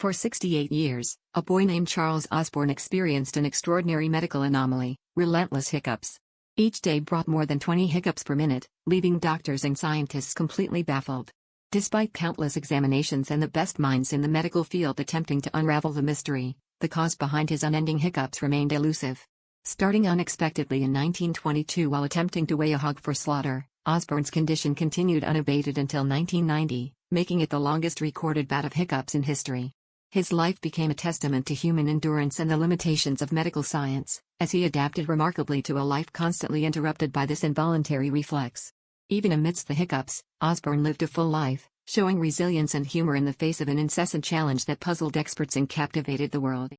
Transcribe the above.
For 68 years, a boy named Charles Osborne experienced an extraordinary medical anomaly, relentless hiccups. Each day brought more than 20 hiccups per minute, leaving doctors and scientists completely baffled. Despite countless examinations and the best minds in the medical field attempting to unravel the mystery, the cause behind his unending hiccups remained elusive. Starting unexpectedly in 1922 while attempting to weigh a hog for slaughter, Osborne's condition continued unabated until 1990, making it the longest recorded bout of hiccups in history. His life became a testament to human endurance and the limitations of medical science, as he adapted remarkably to a life constantly interrupted by this involuntary reflex. Even amidst the hiccups, Osborne lived a full life, showing resilience and humor in the face of an incessant challenge that puzzled experts and captivated the world.